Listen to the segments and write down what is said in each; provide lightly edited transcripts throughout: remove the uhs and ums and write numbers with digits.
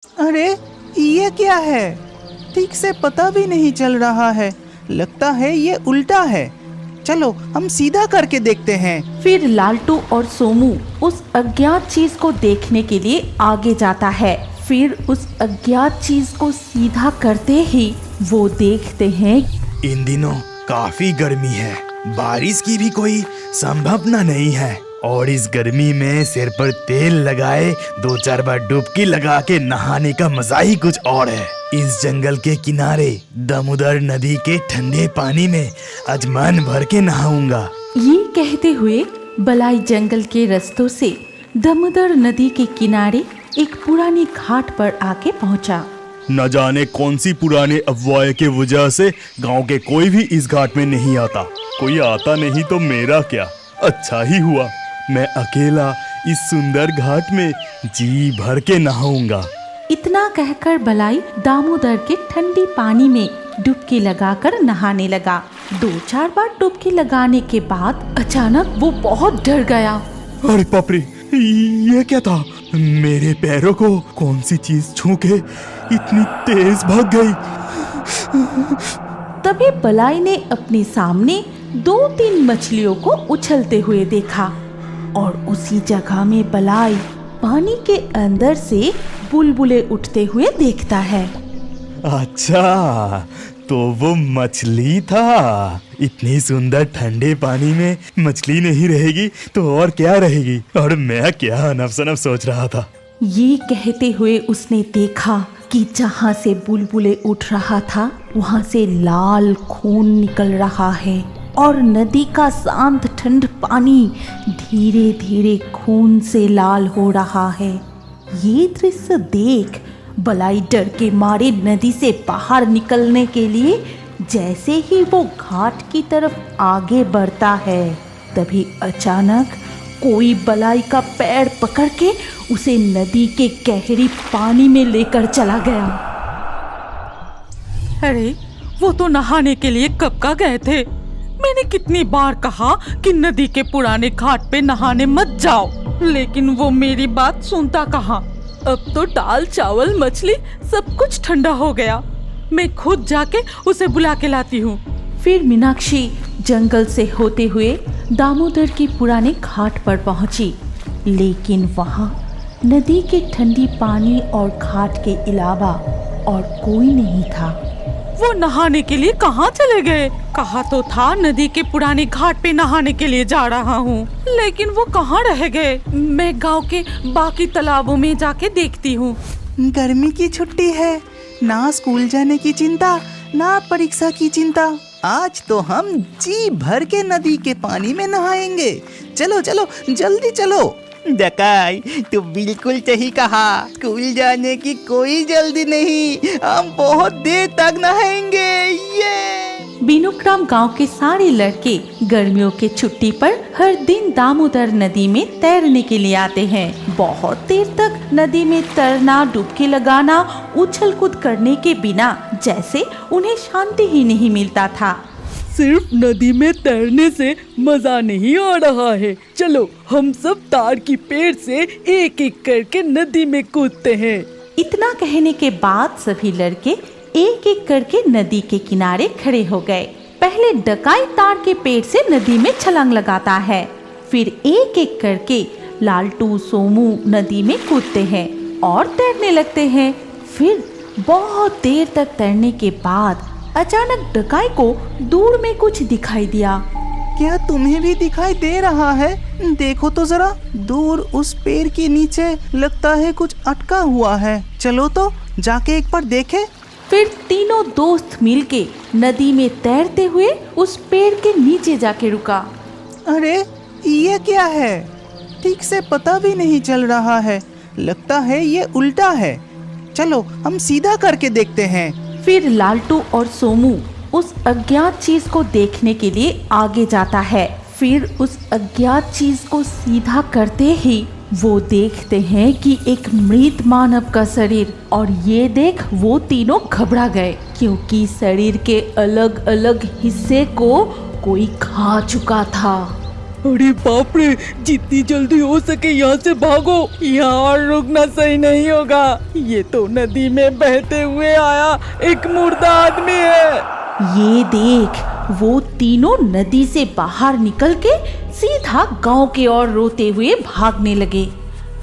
अरे ये क्या है? ठीक से पता भी नहीं चल रहा है। लगता है ये उल्टा है। चलो हम सीधा करके देखते हैं। फिर लालटू और सोमू उस अज्ञात चीज को देखने के लिए आगे जाता है। फिर उस अज्ञात चीज को सीधा करते ही वो देखते हैं इन दिनों काफी गर्मी है, बारिश की भी कोई संभावना नहीं है और इस गर्मी में सिर पर तेल लगाए 2-4 बार डुबकी लगा के नहाने का मजा ही कुछ और है। इस जंगल के किनारे दामोदर नदी के ठंडे पानी में आज मन भर के नहाऊंगा। ये कहते हुए बलाई जंगल के रास्तों से दामोदर नदी के किनारे एक पुरानी घाट पर आके पहुंचा। न जाने कौन सी पुराने अफवाह के वजह से गांव के कोई भी इस घाट में नहीं आता। कोई आता नहीं तो मेरा क्या, अच्छा ही हुआ मैं अकेला इस सुंदर घाट में जी भर के नहाऊंगा। इतना कहकर बलाई दामोदर के ठंडी पानी में डुबकी लगाकर नहाने लगा। 2-4 बार डुबकी लगाने के बाद अचानक वो बहुत डर गया। अरे बाप रे, ये क्या था? मेरे पैरों को कौन सी चीज छू के इतनी तेज भाग गई? तभी बलाई ने अपने सामने 2-3 मछलियों को उछलते हुए देखा और उसी जगह में बलाई पानी के अंदर से बुलबुले उठते हुए देखता है। अच्छा, तो वो मछली था। इतनी सुंदर ठंडे पानी में मछली नहीं रहेगी तो और क्या रहेगी? और मैं क्या अनफ सोच रहा था। ये कहते हुए उसने देखा कि जहाँ से बुलबुले उठ रहा था वहाँ से लाल खून निकल रहा है और नदी का शांत ठंड पानी धीरे धीरे खून से लाल हो रहा है। ये दृश्य देख बलाई डर के मारे नदी से बाहर निकलने के लिए जैसे ही वो घाट की तरफ आगे बढ़ता है तभी अचानक कोई बलाई का पैर पकड़ के उसे नदी के गहरी पानी में लेकर चला गया। अरे वो तो नहाने के लिए कब का गए थे। मैंने कितनी बार कहा कि नदी के पुराने घाट पे नहाने मत जाओ, लेकिन वो मेरी बात सुनता कहाँ। अब तो दाल चावल मछली सब कुछ ठंडा हो गया। मैं खुद जाके उसे बुला के लाती हूँ। फिर मीनाक्षी जंगल से होते हुए दामोदर के पुराने घाट पर पहुंची, लेकिन वहाँ नदी के ठंडी पानी और घाट के अलावा और कोई नहीं था। वो नहाने के लिए कहाँ चले गए? कहा तो था नदी के पुराने घाट पे नहाने के लिए जा रहा हूँ, लेकिन वो कहाँ रह गए? मैं गांव के बाकी तालाबों में जाके देखती हूँ। गर्मी की छुट्टी है, ना स्कूल जाने की चिंता ना परीक्षा की चिंता। आज तो हम जी भर के नदी के पानी में नहाएंगे। चलो चलो जल्दी चलो। डकाई, तू बिल्कुल सही कहा। स्कूल जाने की कोई जल्दी नहीं, हम बहुत देर तक नहाएंगे। ये बीनुग्राम गांव के सारे लड़के गर्मियों के छुट्टी पर हर दिन दामोदर नदी में तैरने के लिए आते हैं। बहुत देर तक नदी में तैरना, डुबकी लगाना, उछल कूद करने के बिना जैसे उन्हें शांति ही नहीं मिलता था। सिर्फ नदी में तैरने से मजा नहीं आ रहा है। चलो हम सब तार की पेड़ से एक एक करके नदी में कूदते हैं। इतना कहने के बाद सभी लड़के एक एक करके नदी के किनारे खड़े हो गए। पहले डकाई तार के पेड़ से नदी में छलांग लगाता है, फिर एक एक करके लालटू सोमू नदी में कूदते हैं और तैरने लगते हैं। फिर बहुत देर तक तैरने के बाद अचानक डकाई को दूर में कुछ दिखाई दिया। क्या तुम्हें भी दिखाई दे रहा है? देखो तो जरा, दूर उस पेड़ के नीचे लगता है कुछ अटका हुआ है। चलो तो जाके एक बार देखें। फिर तीनों दोस्त मिलके नदी में तैरते हुए उस पेड़ के नीचे जाके रुका। अरे ये क्या है? ठीक से पता भी नहीं चल रहा है। लगता है ये उल्टा है। चलो हम सीधा करके देखते हैं। फिर लालटू और सोमू उस अज्ञात चीज को देखने के लिए आगे जाता है। फिर उस अज्ञात चीज को सीधा करते ही वो देखते हैं कि एक मृत मानव का शरीर, और ये देख वो तीनों घबरा गए क्योंकि शरीर के अलग अलग हिस्से को कोई खा चुका था। अरे बाप रे, जितनी जल्दी हो सके यहाँ से भागो, यहाँ और रुकना सही नहीं होगा। ये तो नदी में बहते हुए आया एक मुर्दा आदमी है। ये देख वो तीनों नदी से बाहर निकल के सीधा गांव के ओर रोते हुए भागने लगे।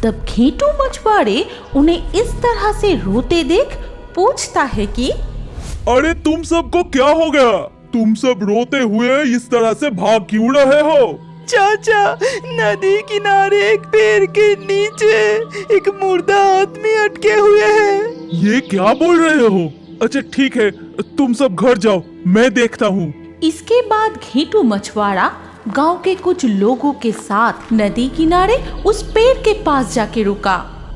तब घेंटू मछुआरे उन्हें इस तरह से रोते देख पूछता है कि अरे तुम सबको क्या हो गया? तुम सब रोते हुए इस तरह से भाग क्यों रहे हो? चाचा, नदी किनारे एक पेड़ के नीचे एक मुर्दा आदमी अटके हुए हैं। ये क्या बोल रहे हो? अच्छा ठीक है, तुम सब घर जाओ, मैं देखता हूँ। इसके बाद घेंटू मछुआरा गांव के कुछ लोगों के साथ नदी किनारे उस पेड़ के पास जाके रुका।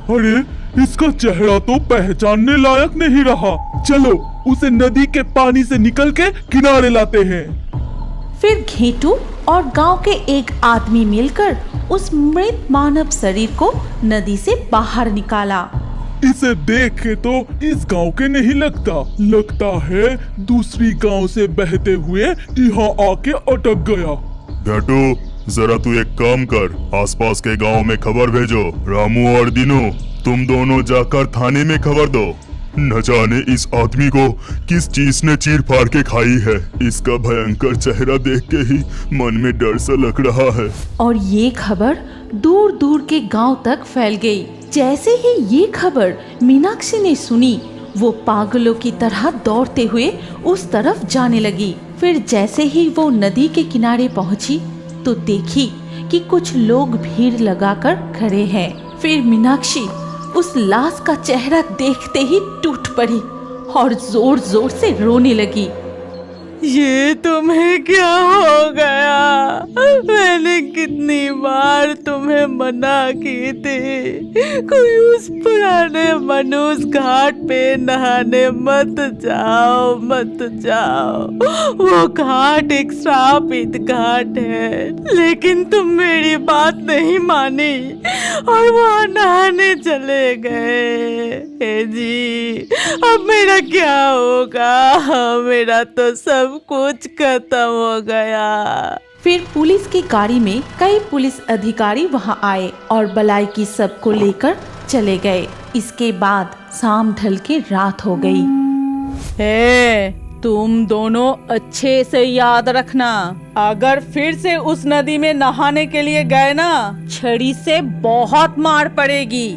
अरे इसका चेहरा तो पहचानने लायक नहीं रहा। चलो उसे नदी के पानी से निकल के किनारे लाते हैं। फिर घेंटू और गांव के एक आदमी मिलकर उस मृत मानव शरीर को नदी से बाहर निकाला। इसे देख के तो इस गांव के नहीं लगता है दूसरी गांव से बहते हुए यहाँ आके अटक गया। घेंटू, जरा तू एक काम कर, आसपास के गांव में खबर भेजो। रामू और दीनू, तुम दोनों जाकर थाने में खबर दो। न जाने इस आदमी को किस चीज ने चीर फाड़ के खाई है। इसका भयंकर चेहरा देख के ही मन में डर सा लग रहा है। और ये खबर दूर दूर के गांव तक फैल गई। जैसे ही ये खबर मीनाक्षी ने सुनी, वो पागलों की तरह दौड़ते हुए उस तरफ जाने लगी। फिर जैसे ही वो नदी के किनारे पहुंची तो देखी कि कुछ लोग भीड़ लगाकर खड़े हैं। फिर मीनाक्षी उस लाश का चेहरा देखते ही टूट पड़ी और जोर जोर से रोने लगी। ये तुम्हें क्या हो गया? मैंने कितनी बार तुम्हें मना की थी, कोई उस पुराने मनुष्य घाट पे नहाने मत जाओ। वो घाट एक श्रापित घाट है, लेकिन तुम मेरी बात नहीं मानी और वहाँ नहाने चले गए। जी, अब मेरा क्या होगा? मेरा तो सब कुछ खत्म हो गया। फिर पुलिस की गाड़ी में कई पुलिस अधिकारी वहां आए और बलाई की सबको लेकर चले गए। इसके बाद शाम ढल के रात हो गई। तुम दोनों अच्छे से याद रखना, अगर फिर से उस नदी में नहाने के लिए गए ना, छड़ी से बहुत मार पड़ेगी,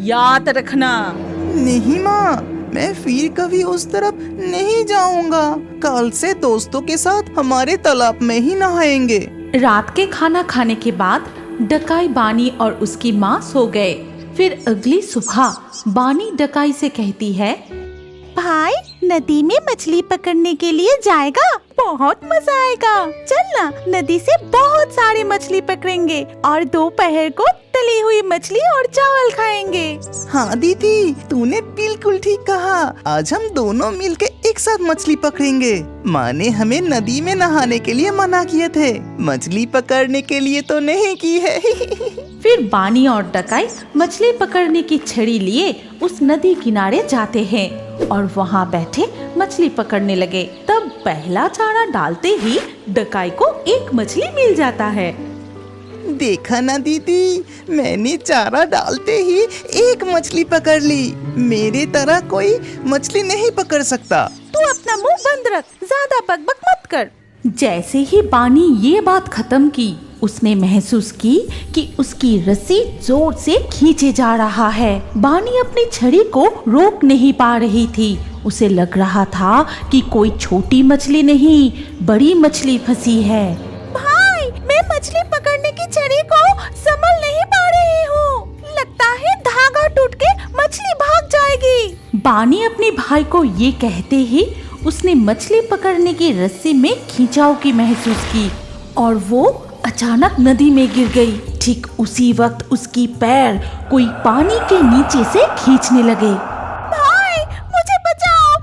याद रखना। नहीं माँ, मैं फिर कभी उस तरफ नहीं जाऊंगा। कल से दोस्तों के साथ हमारे तालाब में ही नहाएंगे। रात के खाना खाने के बाद डकाई बानी और उसकी माँ सो गए। फिर अगली सुबह बानी डकाई से कहती है, भाई नदी में मछली पकड़ने के लिए जाएगा? बहुत मजा आएगा। चल ना, नदी से बहुत सारी मछली पकड़ेंगे और दोपहर को तली हुई मछली और चावल खाएंगे। हाँ दीदी, तूने बिल्कुल ठीक कहा। आज हम दोनों मिलके एक साथ मछली पकड़ेंगे। माँ ने हमें नदी में नहाने के लिए मना किए थे, मछली पकड़ने के लिए तो नहीं की है। फिर बानी और डकाई मछली पकड़ने की छड़ी लिए उस नदी किनारे जाते हैं और वहाँ बैठे मछली पकड़ने लगे। तब पहला चारा डालते ही डकाई को एक मछली मिल जाता है। देखा ना दीदी, मैंने चारा डालते ही एक मछली पकड़ ली। मेरे तरह कोई मछली नहीं पकड़ सकता। तू अपना मुंह बंद रख, ज्यादा बकबक मत कर। जैसे ही बानी ये बात खत्म की, उसने महसूस की कि उसकी रस्सी जोर से खींचे जा रहा है। बानी अपनी छड़ी को रोक नहीं पा रही थी। उसे लग रहा था कि कोई छोटी मछली नहीं, बड़ी मछली फंसी है। भाई, मैं मछली पकड़ने की छड़ी को संभल नहीं पा रही हूँ। लगता है धागा टूट के मछली भाग जाएगी। बानी अपने भाई को ये कहते ही उसने मछली पकड़ने की रस्सी में खिंचाव की महसूस की और वो अचानक नदी में गिर गई। ठीक उसी वक्त उसकी पैर कोई पानी के नीचे से खींचने लगे। भाई, मुझे बचाओ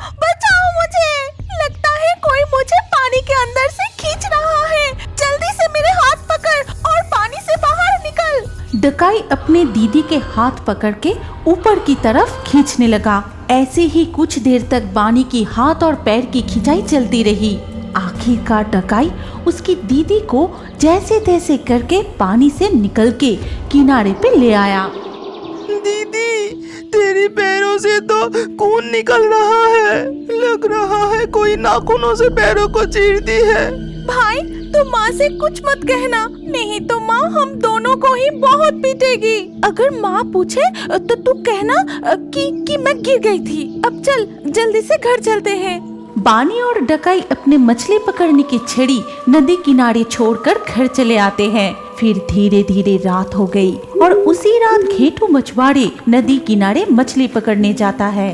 मुझे। लगता है कोई मुझे पानी के अंदर से खींच रहा है। जल्दी से मेरे हाथ पकड़ और पानी से बाहर निकल। डकाई अपने दीदी के हाथ पकड़ के ऊपर की तरफ खींचने लगा। ऐसे ही कुछ देर तक बानी की हाथ और पैर की खिंचाई चलती रही। आखिर आखिरकार डकाई उसकी दीदी को जैसे तैसे करके पानी से निकल के किनारे पे ले आया। दीदी, तेरी पैरों से तो खून निकल रहा है। लग रहा है कोई नाखूनों से पैरों को चीर दी है। भाई, तू माँ से कुछ मत कहना, नहीं तो माँ हम दोनों को ही बहुत पीटेगी। अगर माँ पूछे तो तू कहना कि मैं गिर गई थी। अब चल, जल्दी से घर चलते हैं। बानी और डकाई अपने मछली पकड़ने की छड़ी नदी किनारे छोड़कर घर चले आते हैं। फिर धीरे धीरे रात हो गई और उसी रात घेटू मछुआरे नदी किनारे मछली पकड़ने जाता है।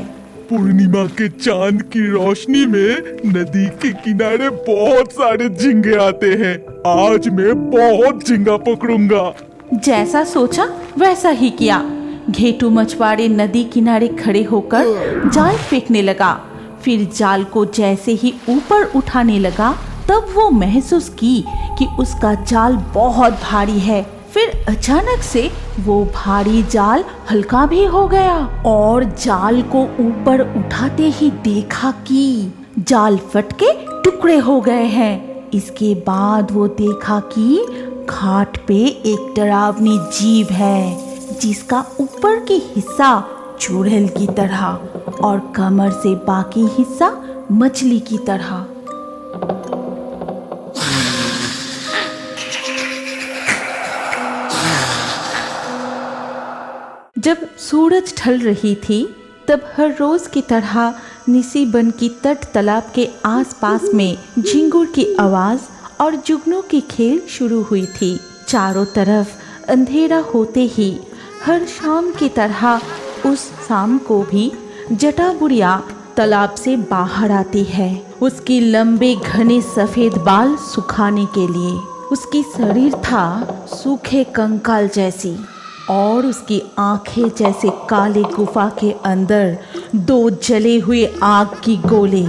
पूर्णिमा के चांद की रोशनी में नदी के किनारे बहुत सारे झींगे आते हैं। आज मैं बहुत झींगा पकड़ूंगा। जैसा सोचा वैसा ही किया। घेटू मछुआरे नदी किनारे खड़े होकर जाल फेंकने लगा। फिर जाल को जैसे ही ऊपर उठाने लगा तब वो महसूस की कि उसका जाल बहुत भारी है। फिर अचानक से वो भारी जाल हल्का भी हो गया और जाल को ऊपर उठाते ही देखा कि जाल फट के टुकड़े हो गए हैं। इसके बाद वो देखा कि घाट पे एक डरावनी जीव है जिसका ऊपर की हिस्सा चुड़ैल की तरह और कमर से बाकी हिस्सा मछली की तरह। जब सूरज ढल रही थी तब हर रोज की तरह निशिबन की तट तालाब के आसपास में झिंगुर की आवाज और जुगनू की खेल शुरू हुई थी। चारों तरफ अंधेरा होते ही हर शाम की तरह उस शाम को भी जटा बुढ़िया तालाब से बाहर आती है। उसके लंबे घने सफेद बाल सुखाने के लिए। उसकी शरीर था सूखे कंकाल जैसी और उसकी आंखें जैसे काले गुफा के अंदर दो जले हुए आग की गोले।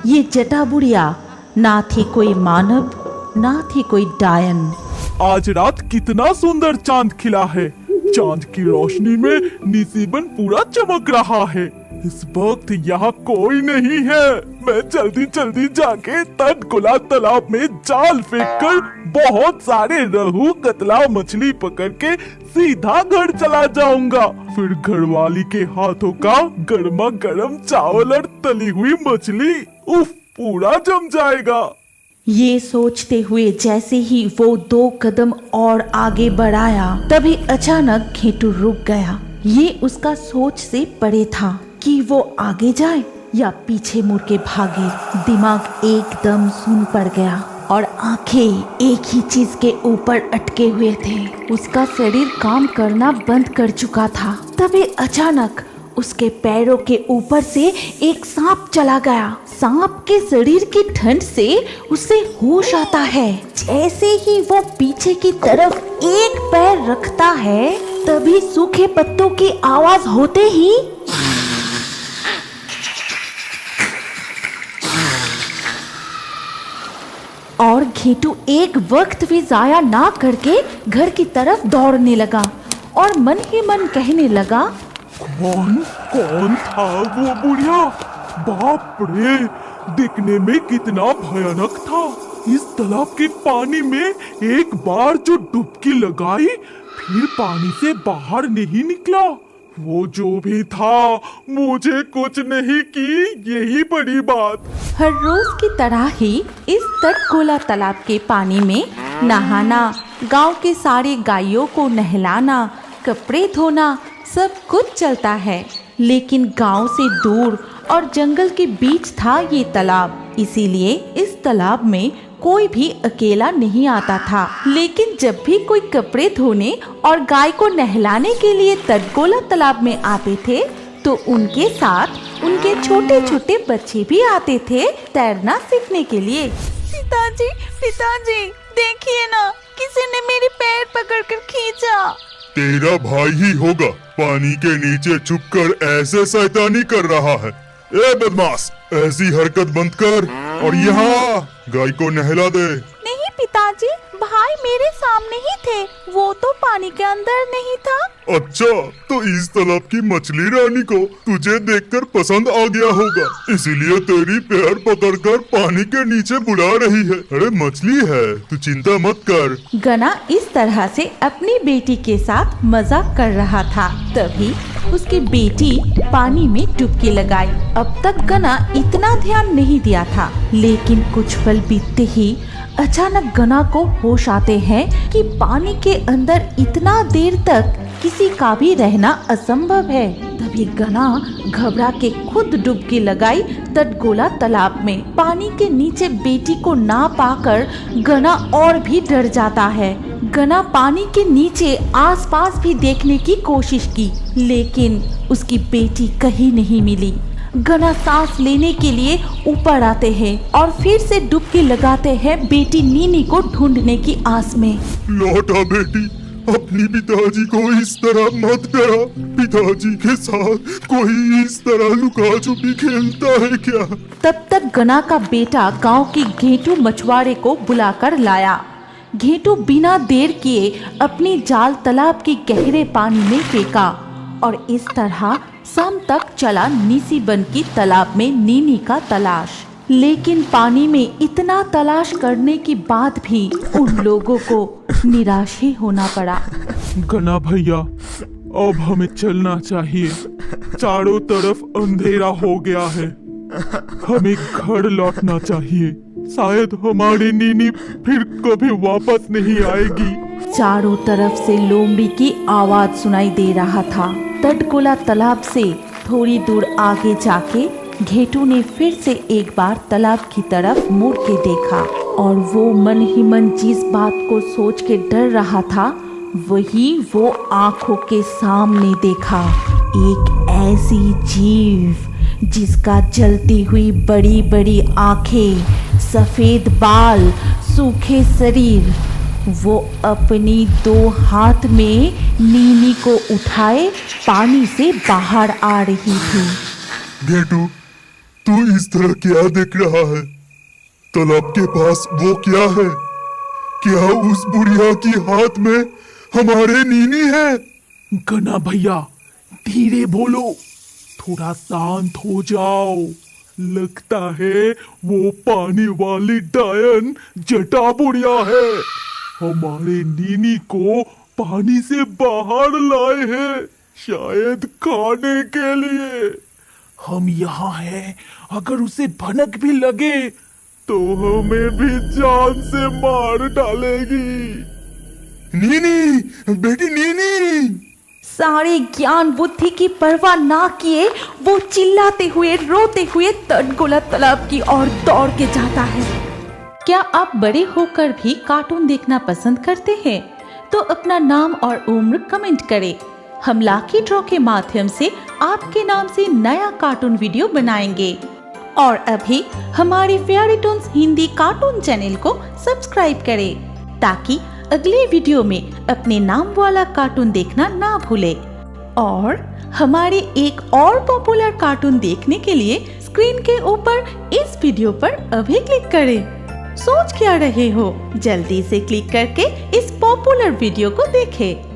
ये जटा बुढ़िया ना थी कोई मानव ना थी कोई डायन। आज रात कितना सुंदर चांद खिला है। चांद की रोशनी में निशिबन पूरा चमक रहा है। इस वक्त यहाँ कोई नहीं है। मैं जल्दी जल्दी जाके तटगोला तालाब में जाल फेंककर बहुत सारे रहू कतला मछली पकड़ के सीधा घर चला जाऊंगा। फिर घरवाली के हाथों का गर्मा गर्म चावल और तली हुई मछली उफ पूरा जम जाएगा। ये सोचते हुए जैसे ही वो 2 कदम और आगे बढ़ाया तभी अचानक घेटू रुक गया। ये उसका सोच से परे था कि वो आगे जाए या पीछे मुड़ के भागे। दिमाग एकदम सुन पड़ गया और आंखें एक ही चीज के ऊपर अटके हुए थे। उसका शरीर काम करना बंद कर चुका था। तभी अचानक उसके पैरों के ऊपर से एक सांप चला गया। सांप के शरीर की ठंड से उसे होश आता है। जैसे ही वो पीछे की तरफ एक पैर रखता है तभी सूखे पत्तों की आवाज होते ही और घेटू एक वक्त भी जाया ना करके घर की तरफ दौड़ने लगा और मन ही मन कहने लगा, कौन था वो बुढ़िया? बाप रे, दिखने में कितना भयानक था। इस तालाब के पानी में एक बार जो डुबकी लगाई फिर पानी से बाहर नहीं निकला। वो जो भी था मुझे कुछ नहीं की, यही बड़ी बात। हर रोज की तरह ही इस तटगोला तालाब के पानी में नहाना, गांव के सारे गायों को नहलाना, कपड़े धोना सब कुछ चलता है। लेकिन गांव से दूर और जंगल के बीच था ये तालाब, इसीलिए इस तालाब में कोई भी अकेला नहीं आता था। लेकिन जब भी कोई कपड़े धोने और गाय को नहलाने के लिए तटगोला तालाब में आते थे तो उनके साथ उनके छोटे छोटे बच्चे भी आते थे तैरना सीखने के लिए। पिताजी, पिताजी, देखिए ना, किसी ने मेरे पैर पकड़कर खींचा। तेरा भाई ही होगा, पानी के नीचे छुपकर ऐसे शैतानी कर रहा है। ए बदमाश, ऐसी हरकत बंद कर और यहाँ गाय को नहला दे। नहीं पिताजी, भाई मेरे सामने ही थे, वो तो पानी के अंदर नहीं था। अच्छा, तो इस तालाब की मछली रानी को तुझे देखकर पसंद आ गया होगा, इसीलिए तेरी पैर पकड़कर पानी के नीचे बुला रही है। अरे मछली है, तू चिंता मत कर। गना इस तरह से अपनी बेटी के साथ मजाक कर रहा था। तभी उसकी बेटी पानी में डुबकी लगाई। अब तक गना इतना ध्यान नहीं दिया था, लेकिन कुछ पल बीतते ही अचानक गना को होश आते हैं कि पानी के अंदर इतना देर तक किसी का भी रहना असंभव है। तभी गना घबरा के खुद डुबकी लगाई तटगोला तालाब में। पानी के नीचे बेटी को ना पाकर गना और भी डर जाता है। गना पानी के नीचे आसपास भी देखने की कोशिश की, लेकिन उसकी बेटी कहीं नहीं मिली। गना सांस लेने के लिए ऊपर आते हैं और फिर से डुबकी लगाते हैं बेटी नीनी को ढूंढने की आस में। लौटा बेटी, अपनी पिताजी को इस तरह मत डरा। पिताजी के साथ कोई इस तरह लुका छुपी खेलता है क्या? तब तक गना का बेटा गांव की घेटू मछुआरे को बुलाकर लाया। घेटू बिना देर किए अपनी जाल तालाब के गहरे पानी में फेंका और इस तरह शाम तक चला निशिबन की तालाब में नीनी का तलाश। लेकिन पानी में इतना तलाश करने के बाद भी उन लोगों को निराश ही होना पड़ा। गना भैया, अब हमें चलना चाहिए। चारों तरफ अंधेरा हो गया है, हमें घर लौटना चाहिए। शायद हमारी नीनी फिर कभी वापस नहीं आएगी। चारों तरफ से लोमड़ी की आवाज सुनाई दे रहा था। तटगोला तालाब से थोड़ी दूर आगे जाके घेटू ने फिर से एक बार तालाब की तरफ मुड़ के देखा और वो मन ही मन जिस बात को सोच के डर रहा था वही वो आंखों के सामने देखा। एक ऐसी जीव जिसका जलती हुई बड़ी बड़ी आंखें, सफेद बाल, सूखे शरीर, वो अपनी 2 हाथ में नीनी को उठाए पानी से बाहर आ रही थी। घेटू, तू इस तरह क्या देख रहा है? तालाब के पास वो क्या है? क्या उस बुढ़िया की हाथ में हमारे नीनी है? गना भैया, धीरे बोलो, थोड़ा शांत हो जाओ। लगता है वो पानी वाली डायन जटा बुढ़िया है, हमारे नीनी को पानी से बाहर लाए हैं, शायद खाने के लिए। हम यहाँ हैं, अगर उसे भनक भी लगे तो हमें भी जान से मार डालेगी। नीनी, बेटी नीनी। सारे ज्ञान बुद्धि की परवाह ना किए वो चिल्लाते हुए रोते हुए तटगोला तालाब की ओर दौड़ के जाता है। क्या आप बड़े होकर भी कार्टून देखना पसंद करते हैं? तो अपना नाम और उम्र कमेंट करें। हम लकी ड्रॉ के माध्यम से आपके नाम से नया कार्टून वीडियो बनाएंगे। और अभी हमारे fairy Toons Hindi cartoon channel को सब्सक्राइब करें ताकि अगले वीडियो में अपने नाम वाला कार्टून देखना ना भूले। और हमारे एक और पॉपुलर कार्टून देखने के लिए स्क्रीन के ऊपर इस वीडियो पर अभी क्लिक करें। सोच क्या रहे हो, जल्दी से क्लिक करके इस पॉपुलर वीडियो को देखें।